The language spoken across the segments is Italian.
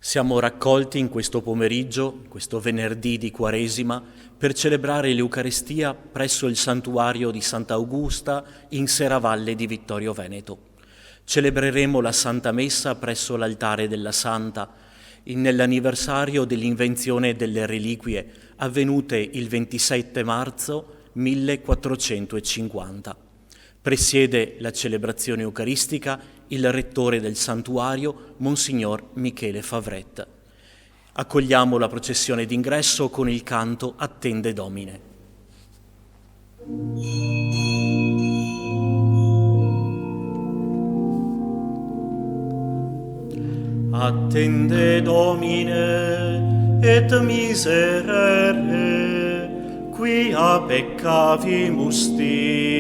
Siamo raccolti in questo pomeriggio, questo venerdì di Quaresima, per celebrare l'Eucaristia presso il santuario di Sant'Augusta in Serravalle di Vittorio Veneto. Celebreremo la Santa Messa presso l'altare della Santa, nell'anniversario dell'invenzione delle reliquie avvenute il 27 marzo 1450. Presiede la celebrazione eucaristica il rettore del santuario, Monsignor Michele Favret. Accogliamo la processione d'ingresso con il canto Attende Domine. Attende Domine et miserere, quia peccavimus tibi.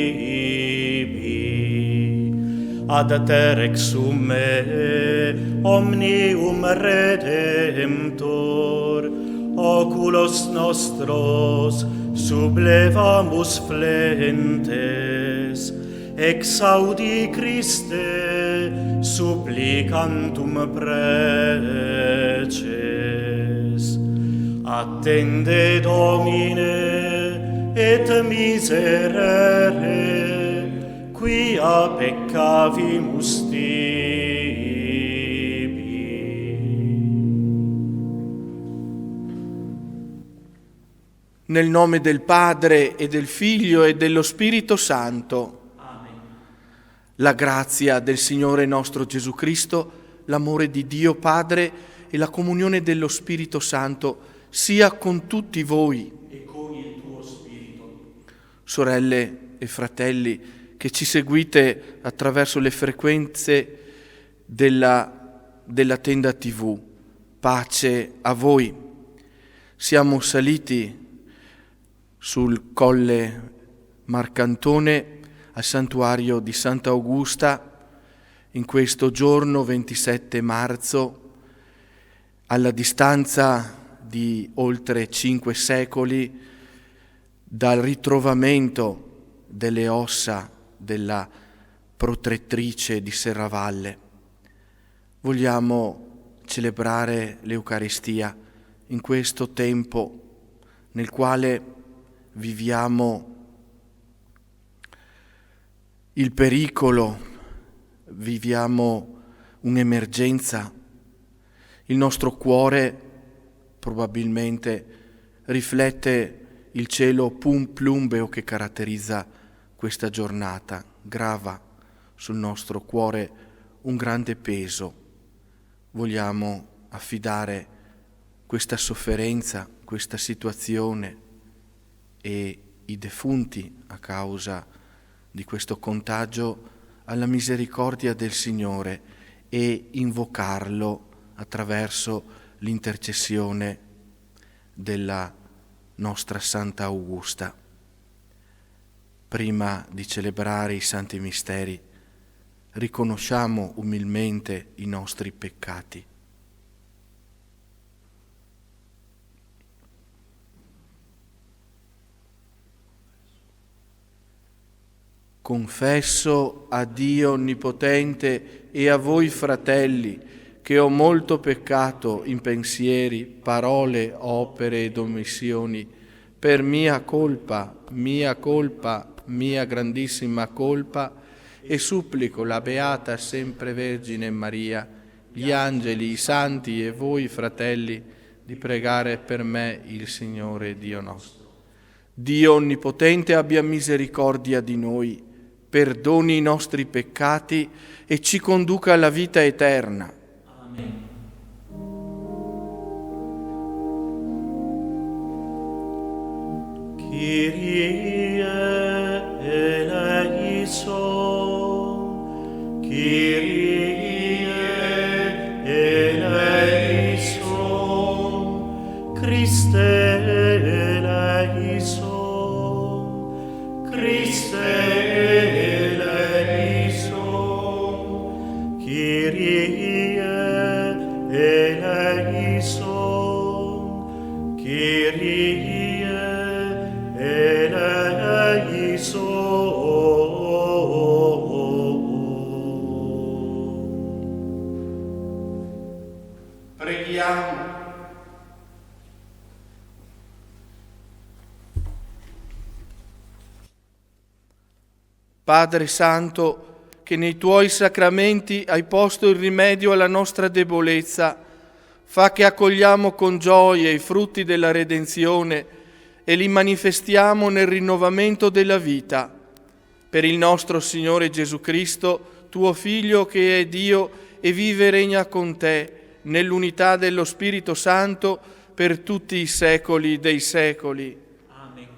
Ad te rexume omnium redemptor, oculos nostros sublevamus flentes, exaudi Christe supplicantum preces. Attende Domine et miserere, quia peccavimus tibi. Nel nome del Padre e del Figlio e dello Spirito Santo. La grazia del Signore nostro Gesù Cristo, l'amore di Dio Padre e la comunione dello Spirito Santo sia con tutti voi. E con il tuo spirito. Sorelle e fratelli che ci seguite attraverso le frequenze della tenda TV, pace a voi. Siamo saliti sul Colle Marcantone al santuario di Sant'Augusta in questo giorno 27 marzo, alla distanza di oltre 5 secoli dal ritrovamento delle ossa della protettrice di Serravalle. Vogliamo celebrare l'Eucaristia in questo tempo nel quale viviamo il pericolo, viviamo un'emergenza. Il nostro cuore probabilmente riflette il cielo plumbeo che caratterizza questa giornata, grava sul nostro cuore un grande peso. Vogliamo affidare questa sofferenza, questa situazione e i defunti a causa di questo contagio alla misericordia del Signore e invocarlo attraverso l'intercessione della nostra Santa Augusta. Prima di celebrare i santi misteri, riconosciamo umilmente i nostri peccati. Confesso a Dio Onnipotente e a voi fratelli che ho molto peccato in pensieri, parole, opere ed omissioni, per mia colpa, mia grandissima colpa, e supplico la Beata Sempre Vergine Maria, gli angeli, i santi e voi fratelli di pregare per me il Signore Dio nostro. Dio Onnipotente abbia misericordia di noi, perdoni i nostri peccati e ci conduca alla vita eterna. Amen. Kyrie eleison, Kyrie eleison, Christe eleison, Christe eleison, Kyrie eleison, Kyrie eleison. Preghiamo. Padre Santo, che nei Tuoi sacramenti hai posto il rimedio alla nostra debolezza, fa che accogliamo con gioia i frutti della redenzione e li manifestiamo nel rinnovamento della vita. Per il nostro Signore Gesù Cristo, Tuo Figlio che è Dio e vive e regna con Te, nell'unità dello Spirito Santo, per tutti i secoli dei secoli. Amen.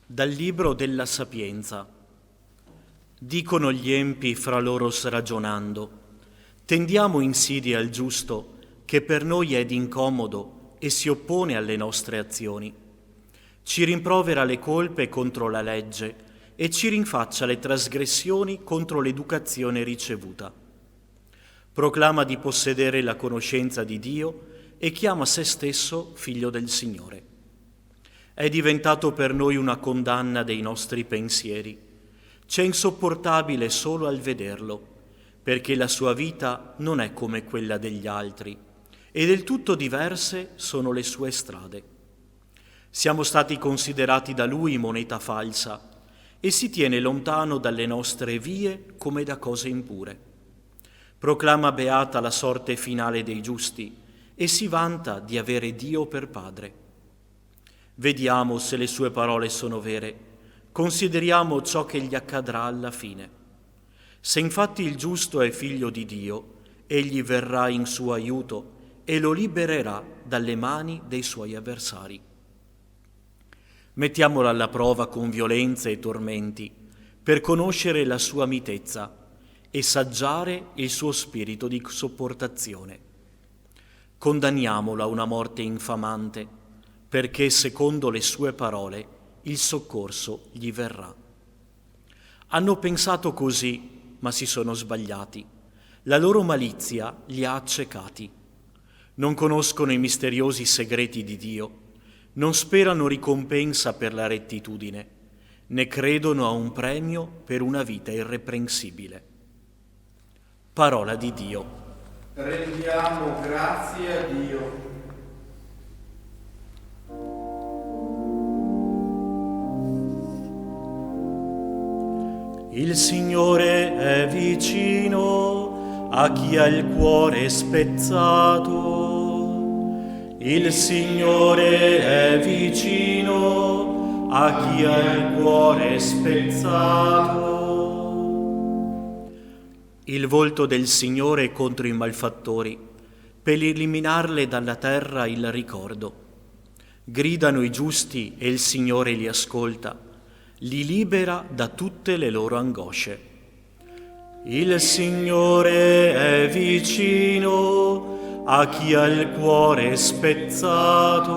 Dal libro della Sapienza. Dicono gli empi fra loro ragionando: tendiamo insidie al giusto, che per noi è d'incomodo e si oppone alle nostre azioni. Ci rimprovera le colpe contro la legge e ci rinfaccia le trasgressioni contro l'educazione ricevuta. Proclama di possedere la conoscenza di Dio e chiama se stesso figlio del Signore. È diventato per noi una condanna dei nostri pensieri. C'è insopportabile solo al vederlo, perché la sua vita non è come quella degli altri e del tutto diverse sono le sue strade. Siamo stati considerati da lui moneta falsa e si tiene lontano dalle nostre vie come da cose impure. Proclama beata la sorte finale dei giusti e si vanta di avere Dio per padre. Vediamo se le sue parole sono vere, consideriamo ciò che gli accadrà alla fine. Se infatti il giusto è figlio di Dio, egli verrà in suo aiuto e lo libererà dalle mani dei suoi avversari. Mettiamolo alla prova con violenze e tormenti, per conoscere la sua mitezza e saggiare il suo spirito di sopportazione. Condanniamolo a una morte infamante, perché secondo le sue parole il soccorso gli verrà. Hanno pensato così, ma si sono sbagliati. La loro malizia li ha accecati. Non conoscono i misteriosi segreti di Dio, non sperano ricompensa per la rettitudine, né credono a un premio per una vita irreprensibile. Parola di Dio. Rendiamo grazie a Dio. Il Signore è vicino a chi ha il cuore spezzato. Il Signore è vicino a chi ha il cuore spezzato. Il volto del Signore è contro i malfattori, per eliminarle dalla terra il ricordo. Gridano i giusti e il Signore li ascolta. Li libera da tutte le loro angosce. Il Signore è vicino a chi ha il cuore spezzato.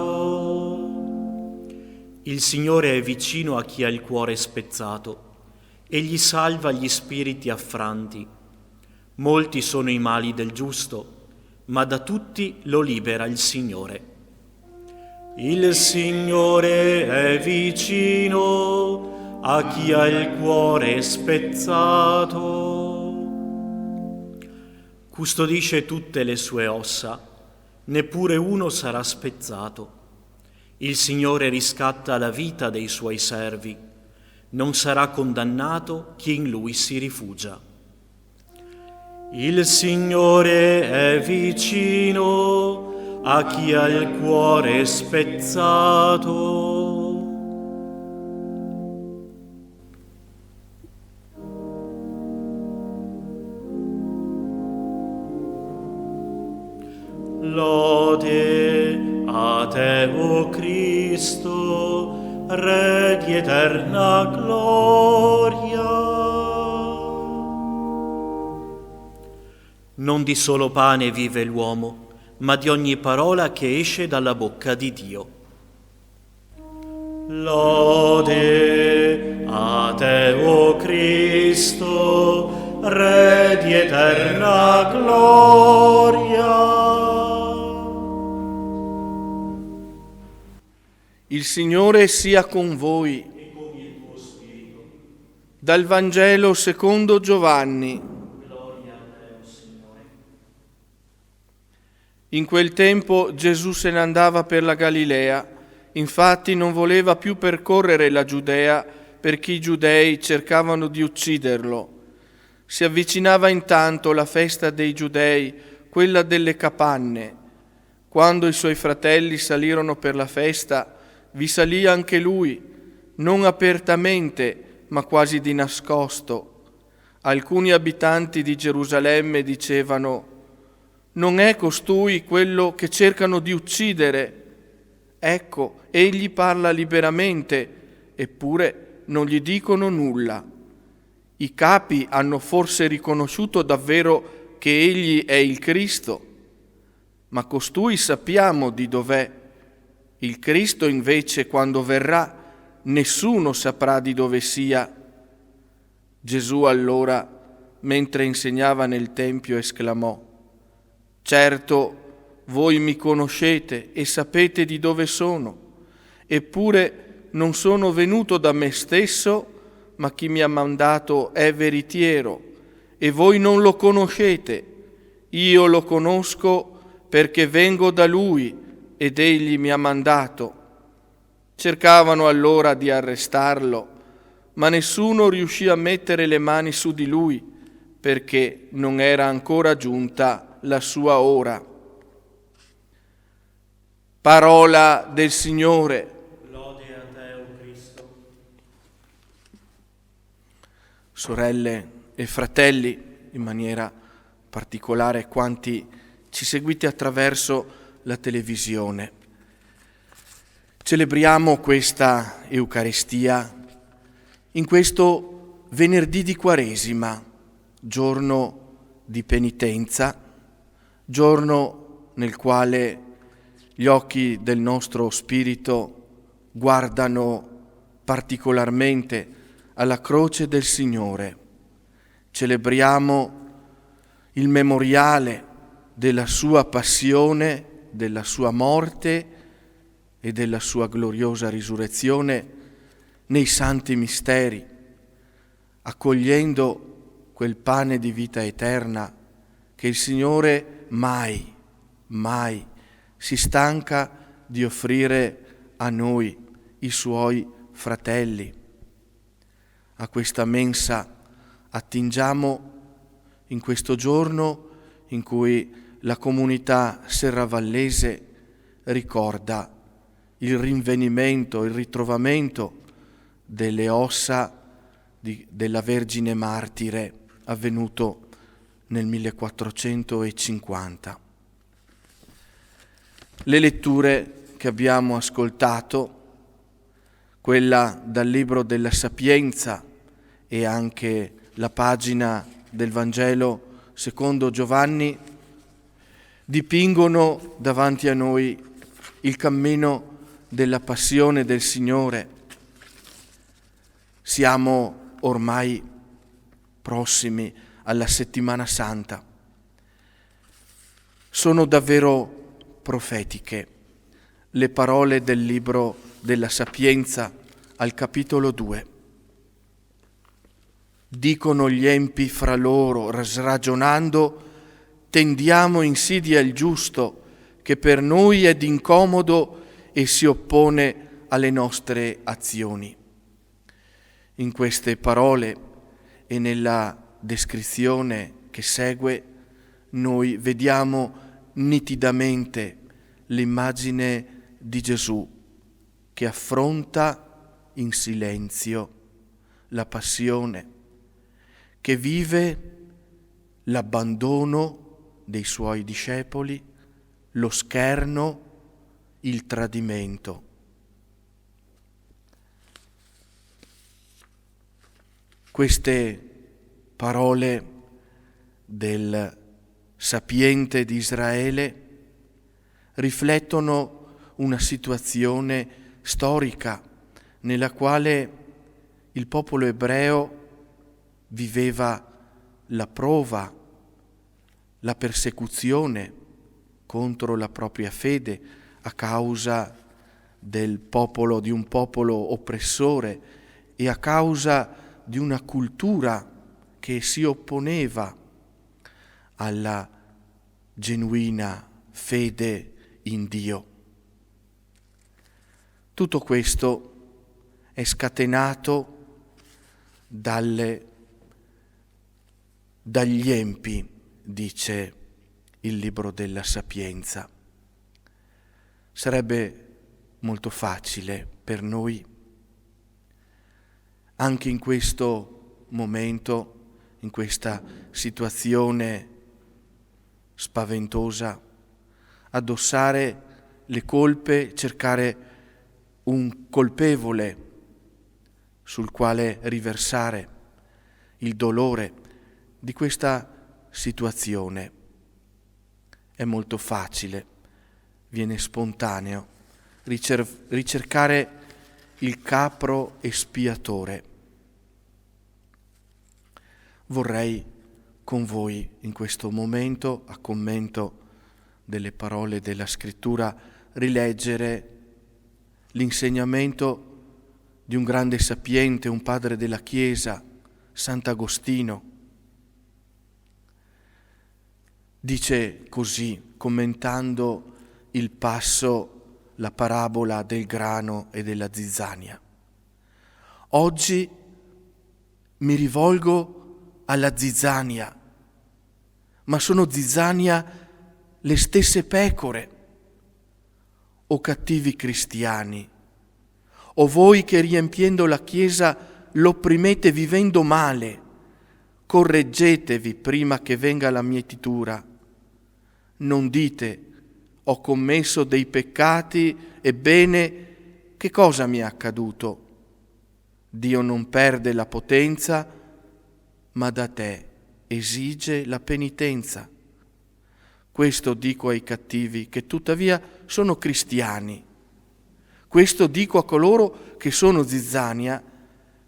Il Signore è vicino a chi ha il cuore spezzato e gli salva gli spiriti affranti. Molti sono i mali del giusto, ma da tutti lo libera il Signore. Il Signore è vicino a chi ha il cuore spezzato. Custodisce tutte le sue ossa, neppure uno sarà spezzato. Il Signore riscatta la vita dei suoi servi, non sarà condannato chi in lui si rifugia. Il Signore è vicino a chi ha il cuore spezzato. Lode a te, o Cristo, Re di eterna gloria. Non di solo pane vive l'uomo, ma di ogni parola che esce dalla bocca di Dio. Lode a te, o Cristo, Re di eterna gloria. Il Signore sia con voi. E con il tuo spirito. Dal Vangelo secondo Giovanni. Gloria a te, o Signore. In quel tempo Gesù se ne andava per la Galilea, infatti non voleva più percorrere la Giudea perché i giudei cercavano di ucciderlo. Si avvicinava intanto la festa dei giudei, quella delle capanne. Quando i suoi fratelli salirono per la festa, vi salì anche lui, non apertamente, ma quasi di nascosto. Alcuni abitanti di Gerusalemme dicevano: «Non è costui quello che cercano di uccidere? Ecco, egli parla liberamente, eppure non gli dicono nulla». I capi hanno forse riconosciuto davvero che egli è il Cristo, ma costui sappiamo di dov'è. Il Cristo invece, quando verrà, nessuno saprà di dove sia. Gesù allora, mentre insegnava nel Tempio, esclamò: «Certo, voi mi conoscete e sapete di dove sono, eppure non sono venuto da me stesso, ma chi mi ha mandato è veritiero, e voi non lo conoscete. Io lo conosco perché vengo da Lui ed Egli mi ha mandato». Cercavano allora di arrestarlo, ma nessuno riuscì a mettere le mani su di lui, perché non era ancora giunta la sua ora. Parola del Signore. Lode a te, o Cristo. Sorelle e fratelli, in maniera particolare quanti ci seguite attraverso la televisione, celebriamo questa Eucaristia in questo venerdì di Quaresima, giorno di penitenza, giorno nel quale gli occhi del nostro spirito guardano particolarmente alla croce del Signore. Celebriamo il memoriale della sua passione, della sua morte e della sua gloriosa risurrezione nei santi misteri, accogliendo quel pane di vita eterna che il Signore mai, mai si stanca di offrire a noi, i Suoi fratelli. A questa mensa attingiamo in questo giorno in cui la comunità serravallese ricorda il rinvenimento, il ritrovamento delle ossa della Vergine Martire avvenuto nel 1450. Le letture che abbiamo ascoltato, quella dal Libro della Sapienza e anche la pagina del Vangelo secondo Giovanni, dipingono davanti a noi il cammino della passione del Signore. Siamo ormai prossimi alla Settimana Santa. Sono davvero profetiche le parole del Libro della Sapienza al capitolo 2. Dicono gli empi fra loro, ragionando: tendiamo insidia il giusto, che per noi è d'incomodo e si oppone alle nostre azioni. In queste parole e nella descrizione che segue, noi vediamo nitidamente l'immagine di Gesù che affronta in silenzio la passione, che vive l'abbandono dei suoi discepoli, lo scherno, il tradimento. Queste parole del sapiente di Israele riflettono una situazione storica nella quale il popolo ebreo viveva la prova, la persecuzione contro la propria fede a causa di un popolo oppressore e a causa di una cultura che si opponeva alla genuina fede in Dio. Tutto questo è scatenato dagli empi, dice il libro della Sapienza. Sarebbe molto facile per noi, anche in questo momento, in questa situazione spaventosa, addossare le colpe, cercare un colpevole sul quale riversare il dolore di questa situazione. È molto facile, viene spontaneo ricercare il capro espiatore. Vorrei con voi in questo momento, a commento delle parole della Scrittura, rileggere l'insegnamento di un grande sapiente, un padre della Chiesa, Sant'Agostino. Dice così, commentando il passo, la parabola del grano e della zizzania: oggi mi rivolgo alla zizzania, ma sono zizzania le stesse pecore. O cattivi cristiani, o voi che riempiendo la Chiesa l'opprimete vivendo male, correggetevi prima che venga la mietitura. Non dite: ho commesso dei peccati, ebbene, che cosa mi è accaduto? Dio non perde la potenza, ma da te esige la penitenza. Questo dico ai cattivi, che tuttavia sono cristiani. Questo dico a coloro che sono zizzania,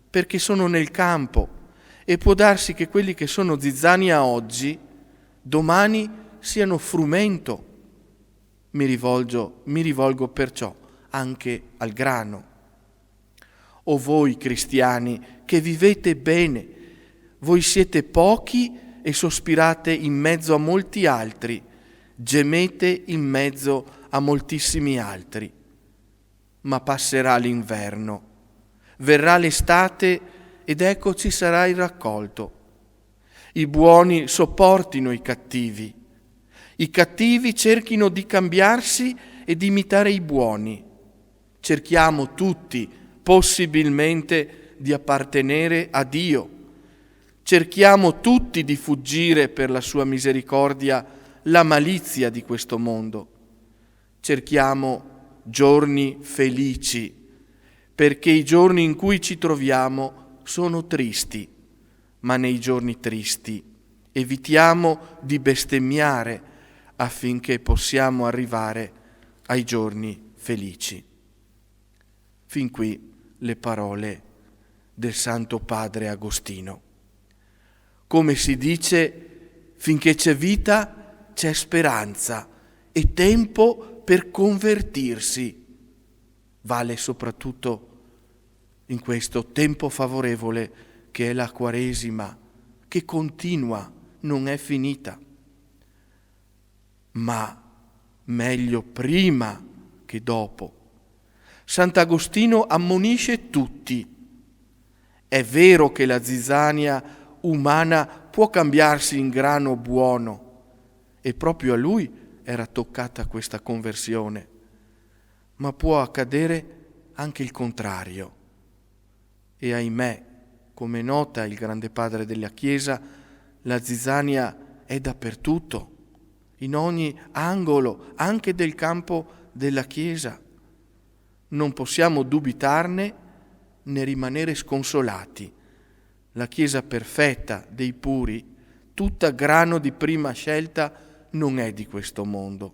perché sono nel campo, e può darsi che quelli che sono zizzania oggi, domani siano frumento. Mi rivolgo perciò anche al grano. O voi cristiani che vivete bene, voi siete pochi e sospirate in mezzo a molti altri, gemete in mezzo a moltissimi altri. Ma passerà l'inverno, verrà l'estate ed ecco ci sarà il raccolto. I buoni sopportino i cattivi cerchino di cambiarsi e di imitare i buoni. Cerchiamo tutti, possibilmente, di appartenere a Dio. Cerchiamo tutti di fuggire per la sua misericordia la malizia di questo mondo. Cerchiamo giorni felici, perché i giorni in cui ci troviamo sono tristi, ma nei giorni tristi evitiamo di bestemmiare affinché possiamo arrivare ai giorni felici. Fin qui le parole del Santo Padre Agostino. Come si dice, finché c'è vita c'è speranza e tempo per convertirsi. Vale soprattutto in questo tempo favorevole che è la Quaresima, che continua, non è finita. Ma meglio prima che dopo. Sant'Agostino ammonisce tutti. È vero che la zizzania umana può cambiarsi in grano buono, e proprio a lui era toccata questa conversione, ma può accadere anche il contrario. E ahimè, come nota il grande padre della Chiesa, la zizzania è dappertutto, in ogni angolo, anche del campo della Chiesa. Non possiamo dubitarne né rimanere sconsolati. La Chiesa perfetta dei puri, tutta grano di prima scelta, non è di questo mondo.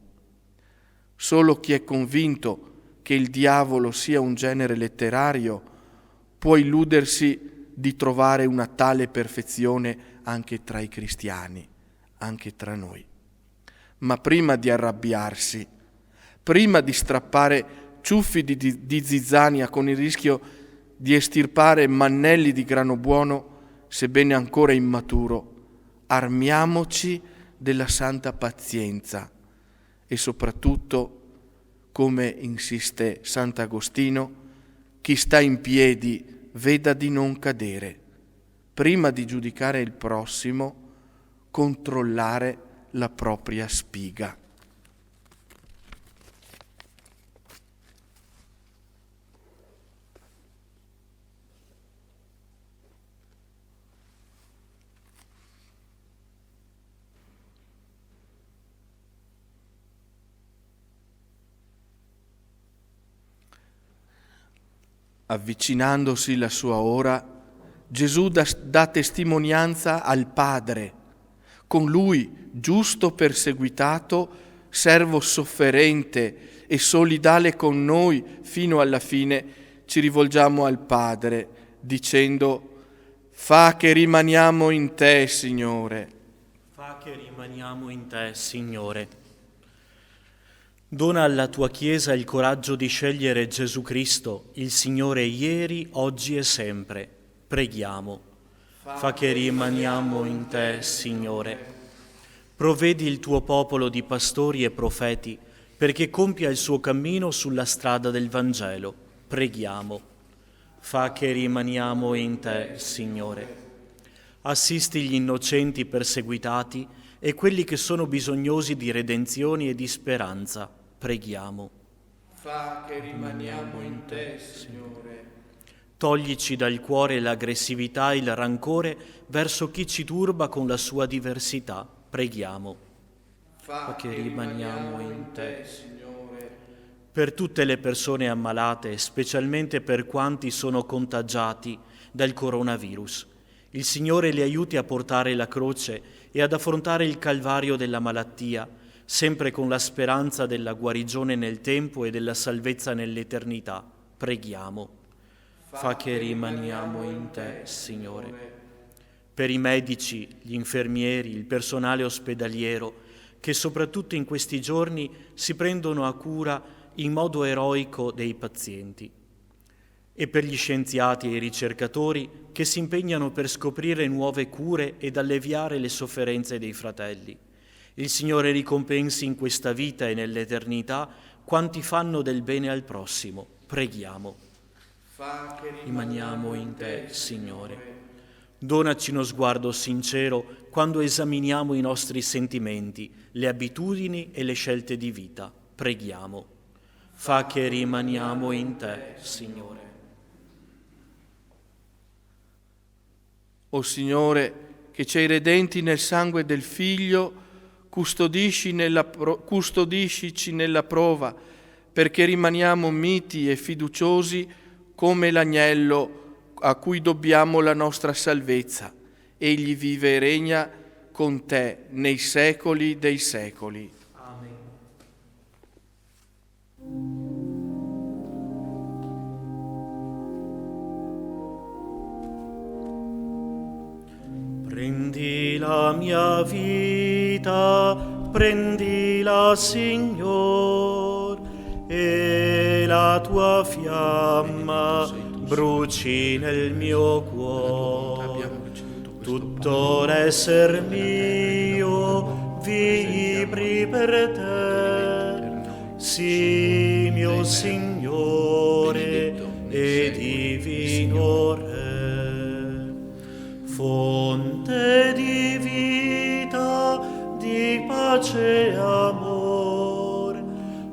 Solo chi è convinto che il diavolo sia un genere letterario può illudersi di trovare una tale perfezione anche tra i cristiani, anche tra noi. Ma prima di arrabbiarsi, prima di strappare ciuffi di zizzania con il rischio di estirpare mannelli di grano buono, sebbene ancora immaturo, armiamoci della santa pazienza e soprattutto, come insiste Sant'Agostino, chi sta in piedi veda di non cadere. Prima di giudicare il prossimo, controllare la propria spiga. Avvicinandosi la sua ora, Gesù dà testimonianza al Padre. Con Lui, giusto perseguitato, servo sofferente e solidale con noi fino alla fine, ci rivolgiamo al Padre, dicendo: fa che rimaniamo in Te, Signore. Fa che rimaniamo in Te, Signore. Dona alla Tua Chiesa il coraggio di scegliere Gesù Cristo, il Signore ieri, oggi e sempre. Preghiamo. Fa che rimaniamo in Te, Signore. Provvedi il Tuo popolo di pastori e profeti perché compia il suo cammino sulla strada del Vangelo. Preghiamo. Fa che rimaniamo in Te, Signore. Assisti gli innocenti perseguitati e quelli che sono bisognosi di redenzione e di speranza. Preghiamo. Fa che rimaniamo in Te, Signore. Toglici dal cuore l'aggressività e il rancore verso chi ci turba con la sua diversità. Preghiamo. Fa che rimaniamo in Te, Signore. Per tutte le persone ammalate, specialmente per quanti sono contagiati dal coronavirus, il Signore li aiuti a portare la croce e ad affrontare il calvario della malattia, sempre con la speranza della guarigione nel tempo e della salvezza nell'eternità. Preghiamo. Fa che rimaniamo in Te, Signore. Per i medici, gli infermieri, il personale ospedaliero, che soprattutto in questi giorni si prendono a cura in modo eroico dei pazienti. E per gli scienziati e i ricercatori che si impegnano per scoprire nuove cure ed alleviare le sofferenze dei fratelli. Il Signore ricompensi in questa vita e nell'eternità quanti fanno del bene al prossimo. Preghiamo. Fa che Rimaniamo in Te, Signore. Donaci uno sguardo sincero quando esaminiamo i nostri sentimenti, le abitudini e le scelte di vita. Preghiamo. Fa che rimaniamo in Te, Signore. O Signore, che ci hai redenti nel sangue del Figlio, custodiscici nella prova, perché rimaniamo miti e fiduciosi come l'agnello a cui dobbiamo la nostra salvezza. Egli vive e regna con Te nei secoli dei secoli. Amen. Prendi la mia vita, prendila, Signor, e la Tua fiamma bruci nel mio cuore. Tutto l'esser mio vibri per Te, sì, mio Signore e divino Re. Fonte di vita, di pace e amor,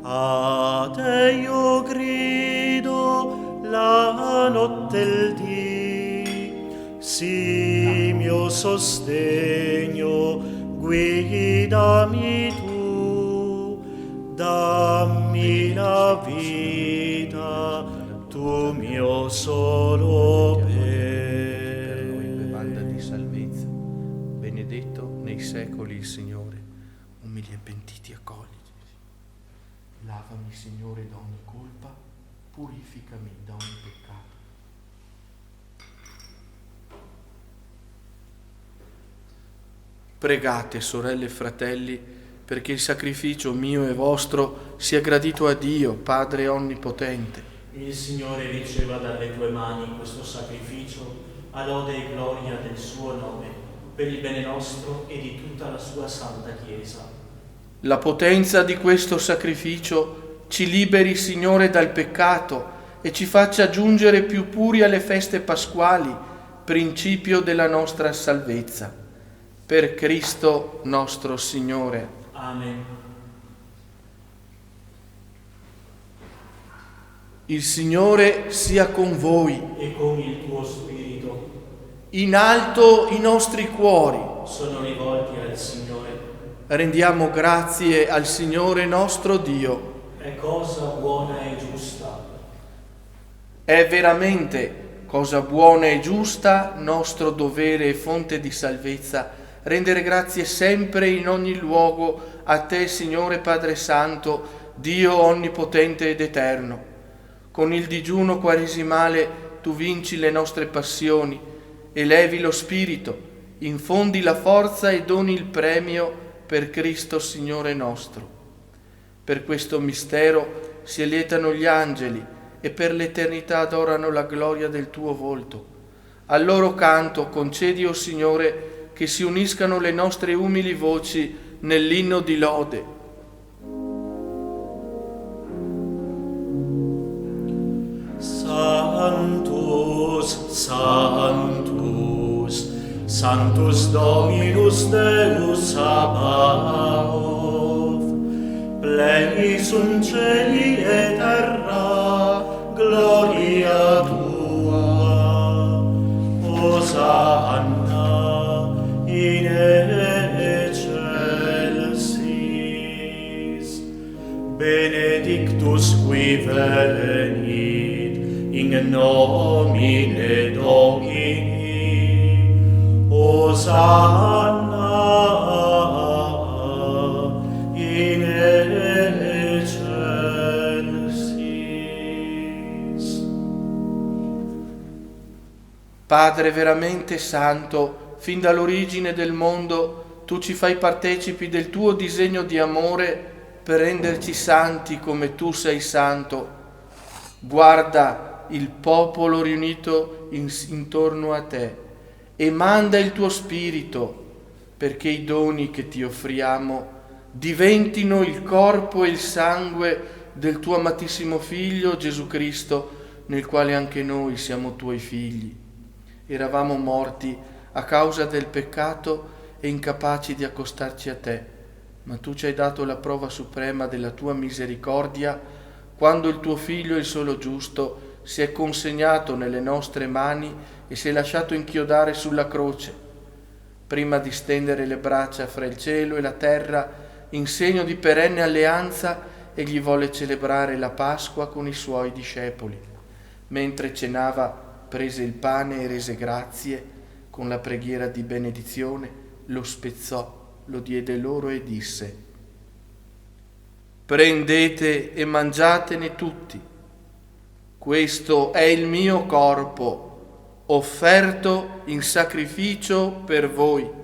a Te io grido la notte e il dì, sì, mio sostegno, guidami Tu, dammi la vita, Tu mio solo Salvezza. Benedetto nei secoli il Signore, umili e pentiti accogliti. Lavami, Signore, da ogni colpa, purificami da ogni peccato. Pregate, sorelle e fratelli, perché il sacrificio mio e vostro sia gradito a Dio, Padre Onnipotente. Il Signore riceva dalle tue mani questo sacrificio a lode e gloria del suo nome, per il bene nostro e di tutta la sua santa Chiesa. La potenza di questo sacrificio ci liberi, Signore, dal peccato e ci faccia giungere più puri alle feste pasquali, principio della nostra salvezza. Per Cristo nostro Signore. Amen. Il Signore sia con voi. E con il tuo spirito. In alto i nostri cuori. Sono rivolti al Signore. Rendiamo grazie al Signore nostro Dio. È cosa buona e giusta. È veramente cosa buona e giusta, nostro dovere e fonte di salvezza, rendere grazie sempre in ogni luogo a te, Signore Padre Santo, Dio onnipotente ed eterno. Con il digiuno quaresimale tu vinci le nostre passioni, elevi lo spirito, infondi la forza e doni il premio per Cristo Signore nostro. Per questo mistero si lietano gli angeli e per l'eternità adorano la gloria del tuo volto. Al loro canto concedi, o Signore, che si uniscano le nostre umili voci nell'inno di lode. Sanctus, Sanctus, Sanctus Dominus Deus Sabaoth, pleni sunt cieli et terra, gloria tua, Hosanna in excelsis, benedictus qui venit in nomine Domini, Hosanna in excelsis. Padre veramente santo, fin dall'origine del mondo, tu ci fai partecipi del tuo disegno di amore per renderci santi come tu sei santo. Guarda il popolo riunito intorno a te e manda il tuo spirito perché i doni che ti offriamo diventino il corpo e il sangue del tuo amatissimo Figlio Gesù Cristo, nel quale anche noi siamo tuoi figli. Eravamo morti a causa del peccato e incapaci di accostarci a te, ma tu ci hai dato la prova suprema della tua misericordia quando il tuo Figlio, il solo giusto, si è consegnato nelle nostre mani e si è lasciato inchiodare sulla croce, prima di stendere le braccia fra il cielo e la terra in segno di perenne alleanza, egli volle celebrare la Pasqua con i suoi discepoli. Mentre cenava, prese il pane e rese grazie, con la preghiera di benedizione, lo spezzò, lo diede loro e disse: prendete e mangiatene tutti. Questo è il mio corpo, offerto in sacrificio per voi.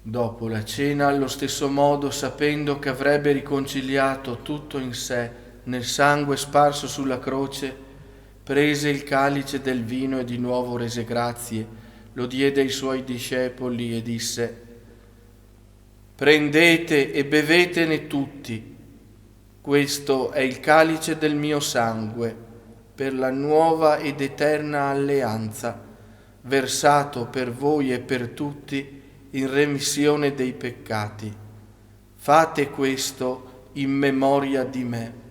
Dopo la cena, allo stesso modo, sapendo che avrebbe riconciliato tutto in sé nel sangue sparso sulla croce, prese il calice del vino e di nuovo rese grazie, lo diede ai suoi discepoli e disse: prendete e bevetene tutti, questo è il calice del mio sangue, per la nuova ed eterna alleanza, versato per voi e per tutti in remissione dei peccati. Fate questo in memoria di me.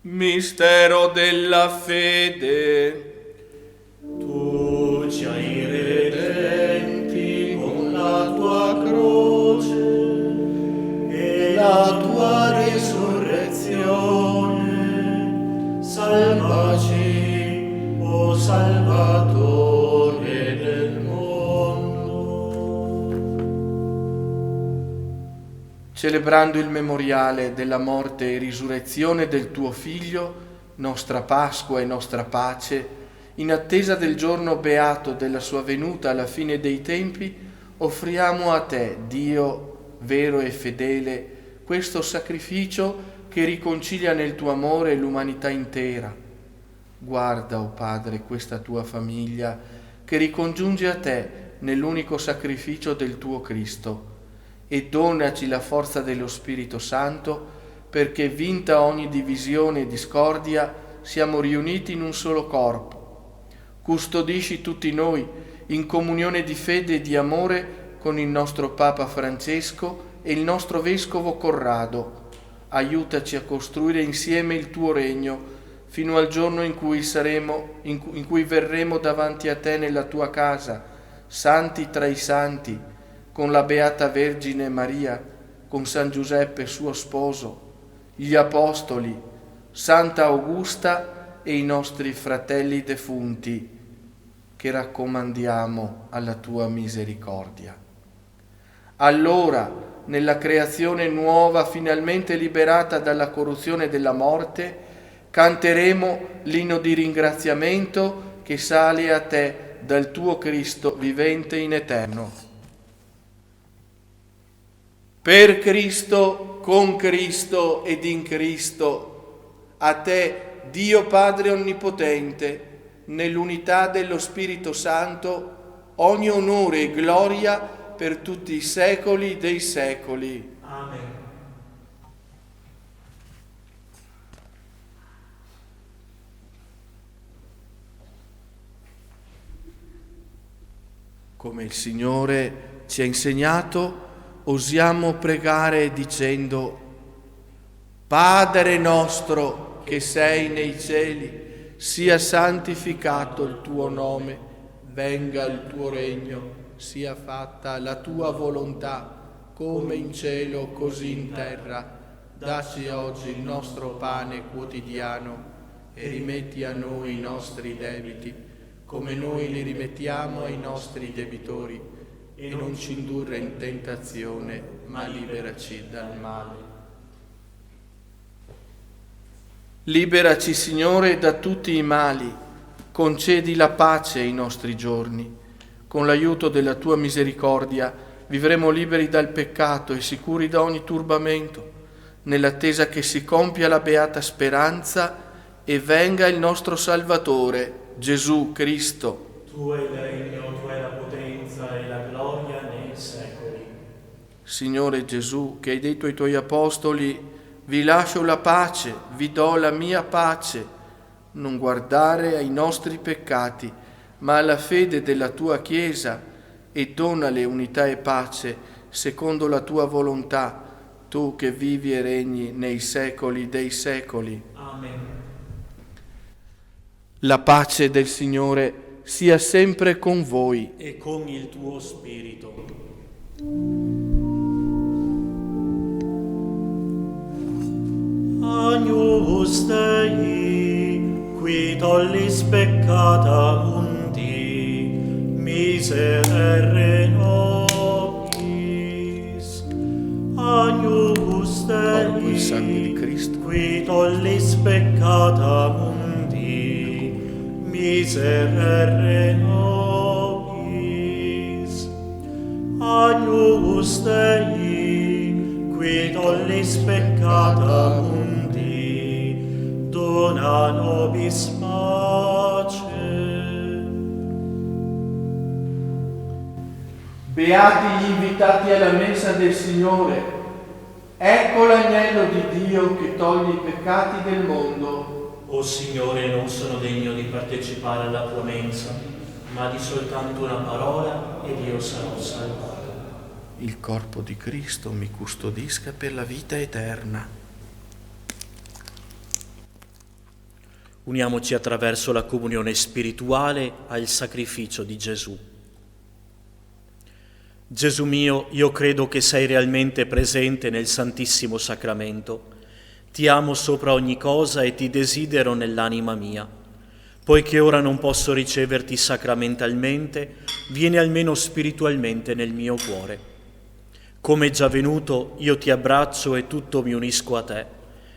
Mistero della fede. Tu ci hai redenti con la tua croce e la tua risurrezione Salvatore del mondo. Celebrando il memoriale della morte e risurrezione del tuo Figlio, nostra Pasqua e nostra pace, in attesa del giorno beato della sua venuta alla fine dei tempi, offriamo a te, Dio vero e fedele, questo sacrificio che riconcilia nel tuo amore l'umanità intera. Guarda, o Padre, questa tua famiglia che ricongiunge a te nell'unico sacrificio del tuo Cristo e donaci la forza dello Spirito Santo perché, vinta ogni divisione e discordia, siamo riuniti in un solo corpo. Custodisci tutti noi in comunione di fede e di amore con il nostro Papa Francesco e il nostro Vescovo Corrado. Aiutaci a costruire insieme il tuo regno fino al giorno in cui verremo davanti a te nella tua casa, santi tra i santi, con la Beata Vergine Maria, con San Giuseppe suo sposo, gli Apostoli, Santa Augusta e i nostri fratelli defunti, che raccomandiamo alla tua misericordia. Allora, nella creazione nuova, finalmente liberata dalla corruzione della morte, canteremo l'inno di ringraziamento che sale a te dal tuo Cristo vivente in eterno. Per Cristo, con Cristo ed in Cristo, a te, Dio Padre Onnipotente, nell'unità dello Spirito Santo, ogni onore e gloria per tutti i secoli dei secoli. Amen. Come il Signore ci ha insegnato, osiamo pregare dicendo: Padre nostro che sei nei cieli, sia santificato il tuo nome, venga il tuo regno, sia fatta la tua volontà, come in cielo così in terra. Dacci oggi il nostro pane quotidiano e rimetti a noi i nostri debiti, come noi li rimettiamo ai nostri debitori, e non ci indurre in tentazione, ma liberaci dal male. Liberaci, Signore, da tutti i mali, concedi la pace ai nostri giorni. Con l'aiuto della tua misericordia vivremo liberi dal peccato e sicuri da ogni turbamento, nell'attesa che si compia la beata speranza e venga il nostro Salvatore, Gesù Cristo. Tuo è il regno, tua è la potenza e la gloria nei secoli. Signore Gesù, che hai detto ai tuoi apostoli: vi lascio la pace, vi do la mia pace, non guardare ai nostri peccati, ma alla fede della tua Chiesa, e donale unità e pace secondo la tua volontà, tu che vivi e regni nei secoli dei secoli. Amen. La pace del Signore sia sempre con voi. E con il tuo spirito. Agnus Dei, qui tollis peccata mundi, miserere nobis. Agnus Corpo e sangue di Dei, Cristo, qui tollis peccata mundi, miserere nobis. Agnus Dei, qui tollis peccata mundi, dona nobis pace. beati gli invitati alla mensa del Signore. Ecco l'agnello di Dio che toglie i peccati del mondo. O Signore, non sono degno di partecipare alla tua mensa, ma di soltanto una parola ed io sarò salvato. Il corpo di Cristo mi custodisca per la vita eterna. Uniamoci attraverso la comunione spirituale al sacrificio di Gesù. Gesù mio, io credo che sei realmente presente nel Santissimo Sacramento. Ti amo sopra ogni cosa e ti desidero nell'anima mia. Poiché ora non posso riceverti sacramentalmente, vieni almeno spiritualmente nel mio cuore. Come è già venuto, io ti abbraccio e tutto mi unisco a te.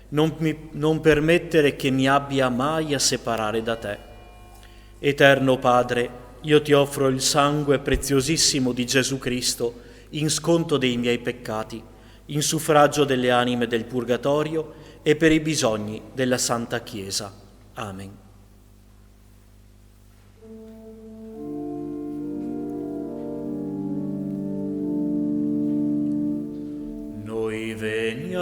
Non permettere che mi abbia mai a separare da te. Eterno Padre, io ti offro il sangue preziosissimo di Gesù Cristo in sconto dei miei peccati, in suffragio delle anime del purgatorio e per i bisogni della Santa Chiesa. Amen. Noi veniamo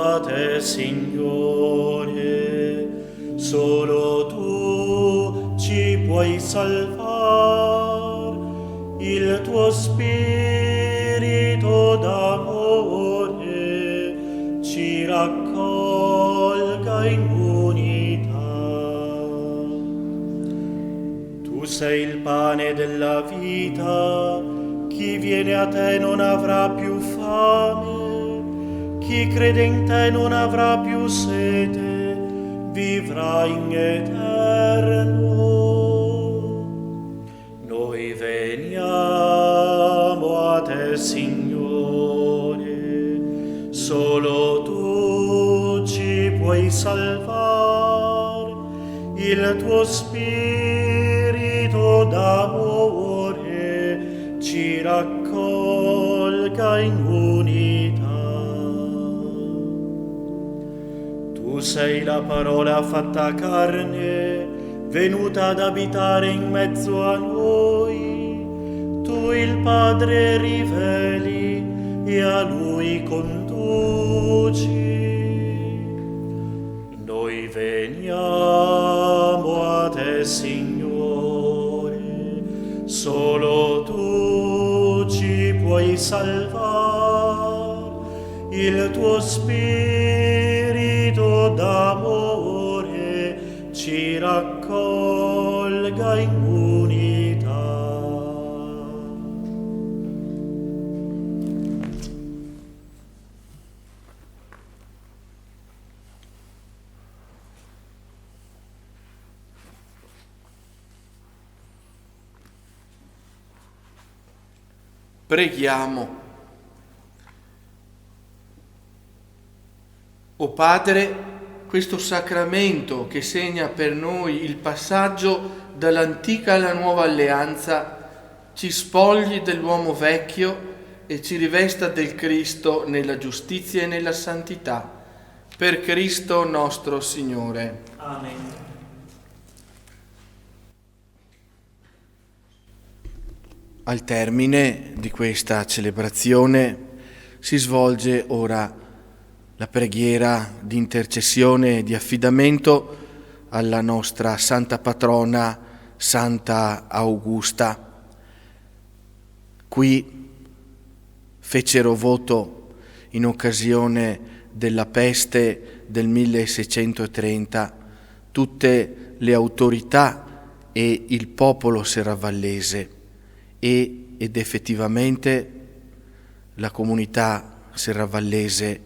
a te, Signore, solo tu ci puoi salvar, il tuo spirito d'amore ci raccolga in unità. Tu sei il pane della vita, chi viene a te non avrà più fame, chi crede in te non avrà più sete, vivrà in eterno. Noi veniamo a te, Signore, solo tu ci puoi salvare, il tuo spirito d'amore ci raccolga in unità. Tu sei la parola fatta carne, venuta ad abitare in mezzo a noi. Tu il Padre riveli e a Lui conduci. Noi veniamo a te, Signore, solo tu ci puoi salvare, il tuo spirito d'amore ci raccolga in unità. Preghiamo. O Padre, questo sacramento che segna per noi il passaggio dall'antica alla nuova alleanza ci spogli dell'uomo vecchio e ci rivesta del Cristo nella giustizia e nella santità. Per Cristo nostro Signore. Amen. Al termine di questa celebrazione si svolge ora la preghiera di intercessione e di affidamento alla nostra Santa Patrona, Santa Augusta. Qui fecero voto in occasione della peste del 1630 tutte le autorità e il popolo serravallese ed effettivamente la comunità serravallese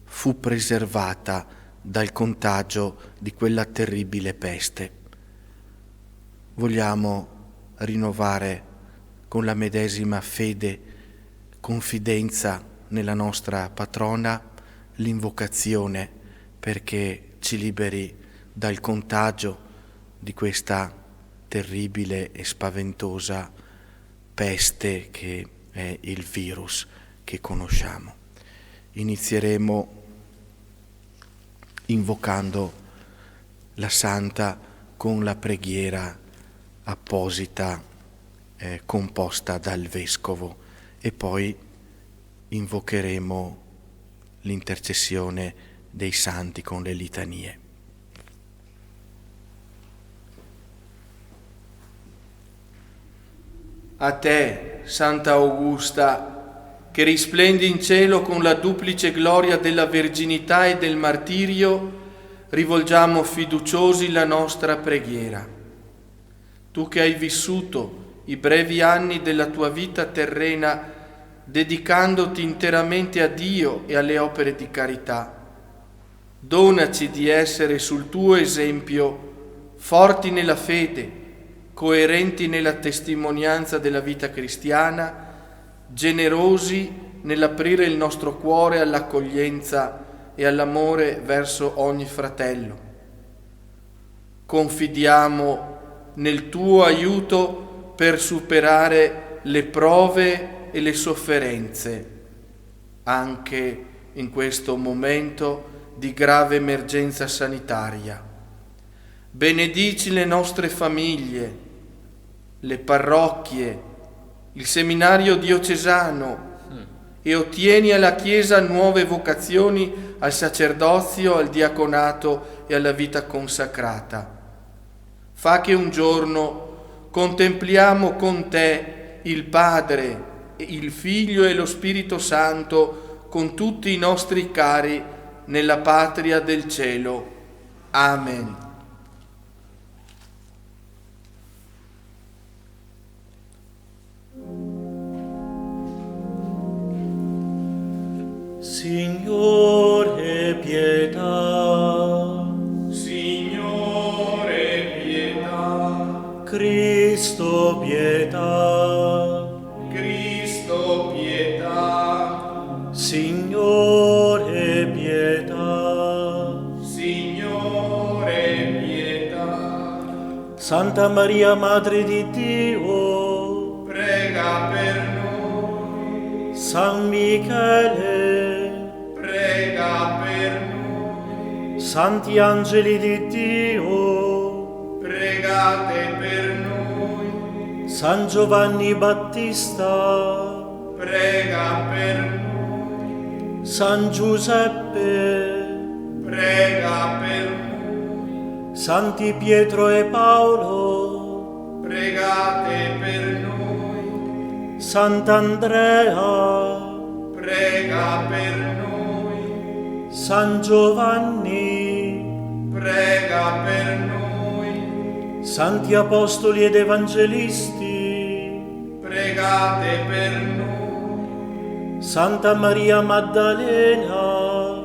fu preservata dal contagio di quella terribile peste. Vogliamo rinnovare con la medesima fede, confidenza nella nostra patrona, l'invocazione perché ci liberi dal contagio di questa terribile e spaventosa peste che è il virus che conosciamo. Inizieremo invocando la Santa con la preghiera apposita composta dal Vescovo e poi invocheremo l'intercessione dei Santi con le litanie. A te, Santa Augusta, che risplendi in cielo con la duplice gloria della verginità e del martirio, rivolgiamo fiduciosi la nostra preghiera. Tu che hai vissuto i brevi anni della tua vita terrena dedicandoti interamente a Dio e alle opere di carità, donaci di essere sul tuo esempio forti nella fede, coerenti nella testimonianza della vita cristiana, generosi nell'aprire il nostro cuore all'accoglienza e all'amore verso ogni fratello. Confidiamo nel tuo aiuto per superare le prove e le sofferenze, anche in questo momento di grave emergenza sanitaria. Benedici le nostre famiglie, le parrocchie, il seminario diocesano e ottieni alla Chiesa nuove vocazioni al sacerdozio, al diaconato e alla vita consacrata. Fa che un giorno contempliamo con te il Padre, il Figlio e lo Spirito Santo con tutti i nostri cari nella patria del cielo. Amen. Signore, pietà. Signore, pietà. Cristo, pietà. Cristo, pietà. Signore, pietà. Signore, pietà. Santa Maria, Madre di Dio, Prega per noi. San Michele, Prega per noi. Santi angeli di Dio, Pregate per noi. San Giovanni Battista, Prega per noi. San Giuseppe, Prega per noi. Santi Pietro e Paolo, Pregate per noi. Sant'Andrea, Prega per noi. San Giovanni, Prega per noi. Santi Apostoli ed Evangelisti, Pregate per noi. Santa Maria Maddalena,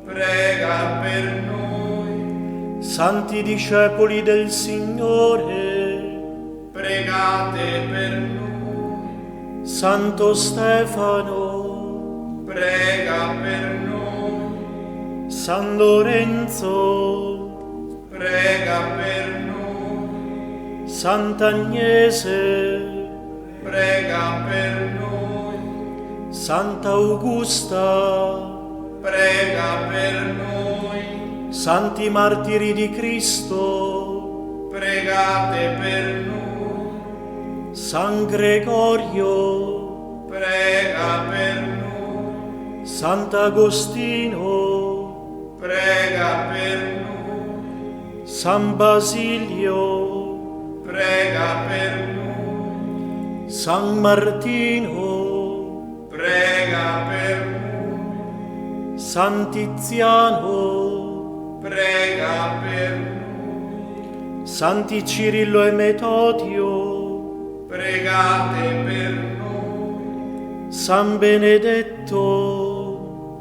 Prega per noi. Santi discepoli del Signore, Pregate per noi. Santo Stefano, Prega per noi. San Lorenzo, Prega per noi. Sant'Agnese, Prega per noi. Santa Augusta, Prega per noi. Santi Martiri di Cristo, Pregate per noi. San Gregorio, Prega per noi. Sant'Agostino, Prega per noi. San Basilio, Prega per noi. San Martino, Prega per noi. San Tiziano, Prega per noi. Santi Cirillo e Metodio, Pregate per noi. San Benedetto,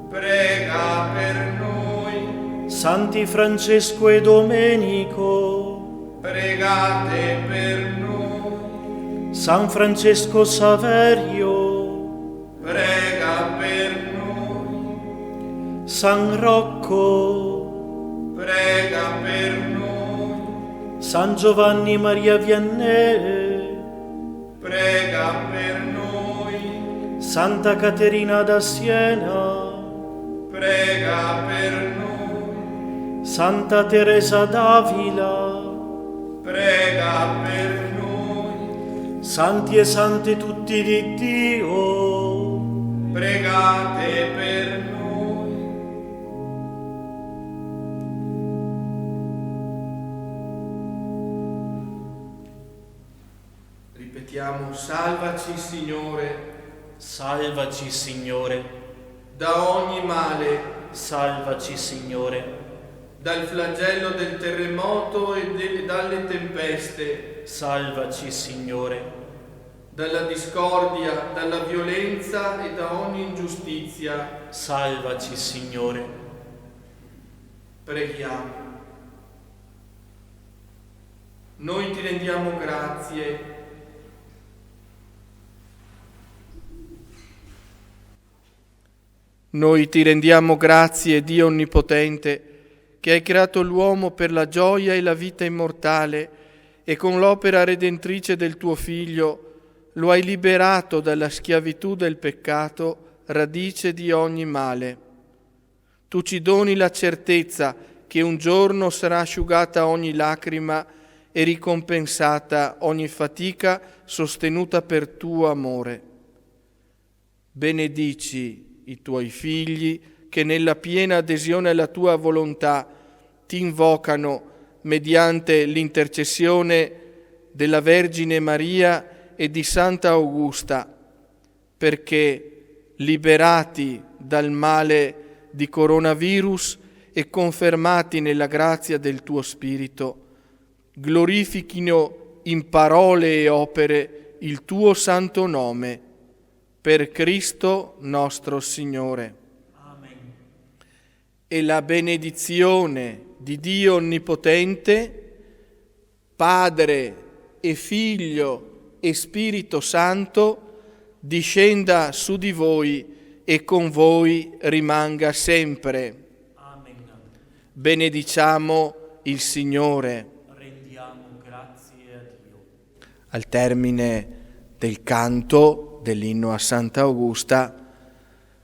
Prega per noi. Santi Francesco e Domenico, Pregate per noi. San Francesco Saverio, Prega per noi. San Rocco, Prega per noi. San Giovanni Maria Vianney, Prega per noi. Santa Caterina da Siena, Prega per noi. Santa Teresa d'Avila, Prega per noi. Santi e Sante tutti di Dio, Pregate per noi. Ripetiamo: salvaci, Signore, salvaci Signore, da ogni male, salvaci Signore, dal flagello del terremoto e dalle tempeste, salvaci Signore, dalla discordia, dalla violenza e da ogni ingiustizia, salvaci Signore. preghiamo. Noi ti rendiamo grazie. Noi ti rendiamo grazie, Dio Onnipotente, che hai creato l'uomo per la gioia e la vita immortale e con l'opera redentrice del tuo Figlio lo hai liberato dalla schiavitù del peccato, radice di ogni male. Tu ci doni la certezza che un giorno sarà asciugata ogni lacrima e ricompensata ogni fatica sostenuta per tuo amore. Benedici i tuoi figli che nella piena adesione alla tua volontà ti invocano mediante l'intercessione della Vergine Maria e di Santa Augusta, perché liberati dal male di coronavirus e confermati nella grazia del tuo Spirito, glorifichino in parole e opere il tuo santo nome, per Cristo nostro Signore. Amen. E la benedizione di Dio Onnipotente, Padre e Figlio e Spirito Santo, discenda su di voi e con voi rimanga sempre. Amen. Benediciamo il Signore. Rendiamo grazie a Dio. Al termine del canto dell'inno a Santa Augusta,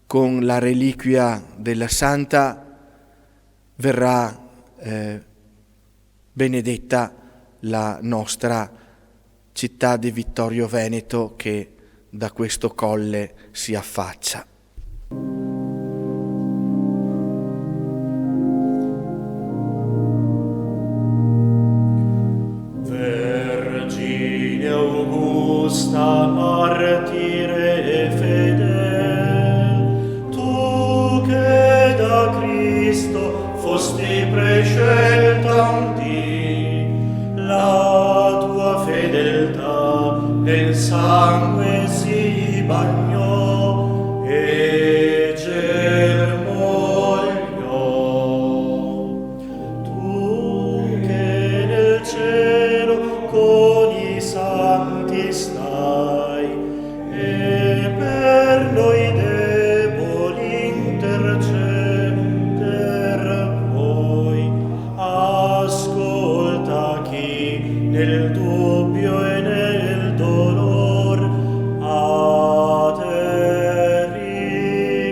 con la reliquia della Santa verrà benedetta la nostra città di Vittorio Veneto che da questo colle si affaccia. Vergine Augusta, martire e fedel, tu che da Cristo fosti prescelta un dì, la tua fedeltà nel sangue si bagnò e germogliò. Tu che nel cielo con i santi stai e per noi deboli interceder vuoi, ascolta chi nel dubbio e nel dolor a te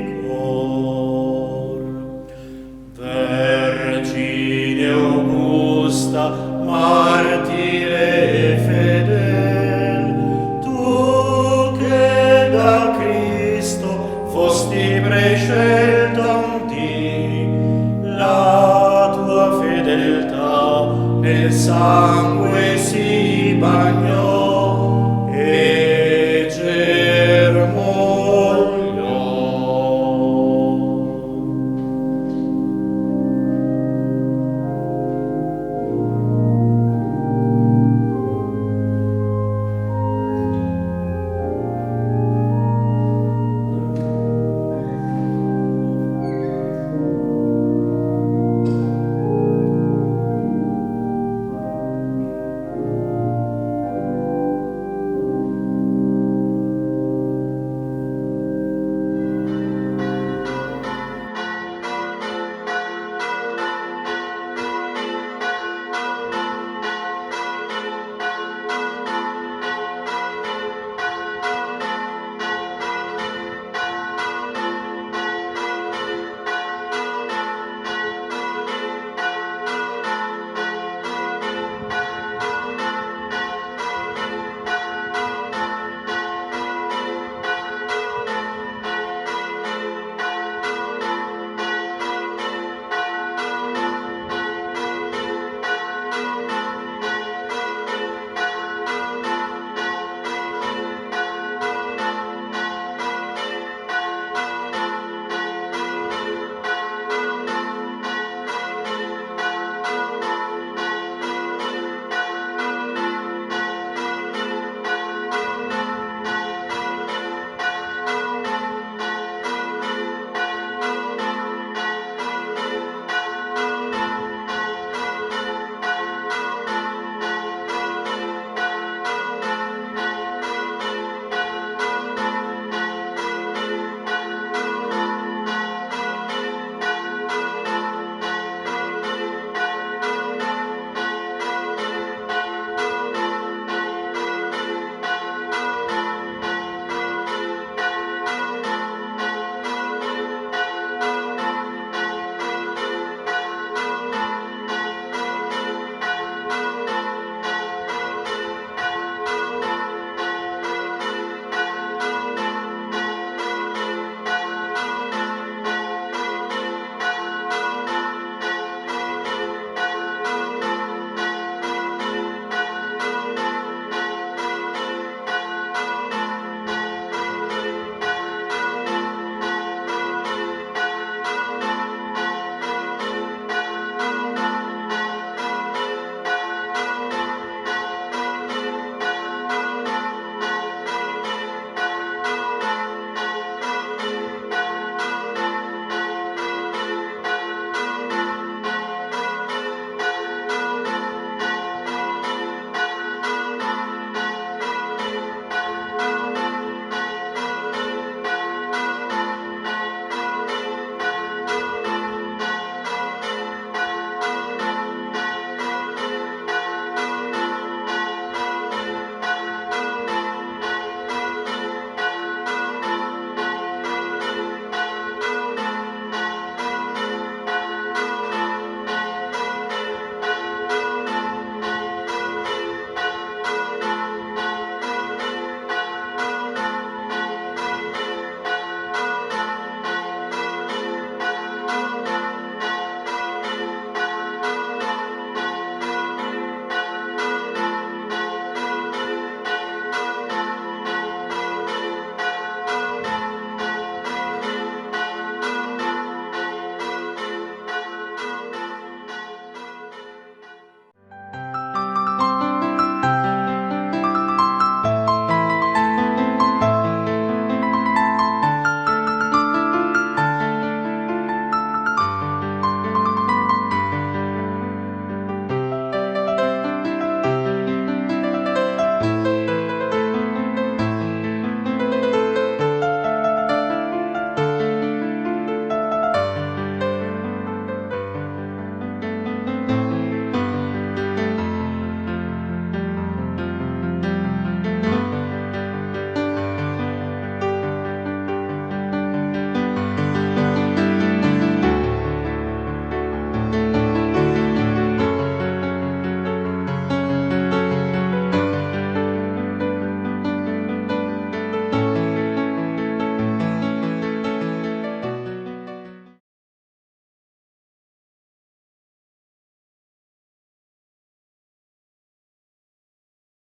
rigor. Vergine Augusta, martire e fedel, tu che da Cristo fosti prescelta un dì, la tua fedeltà nel sangue si bagnò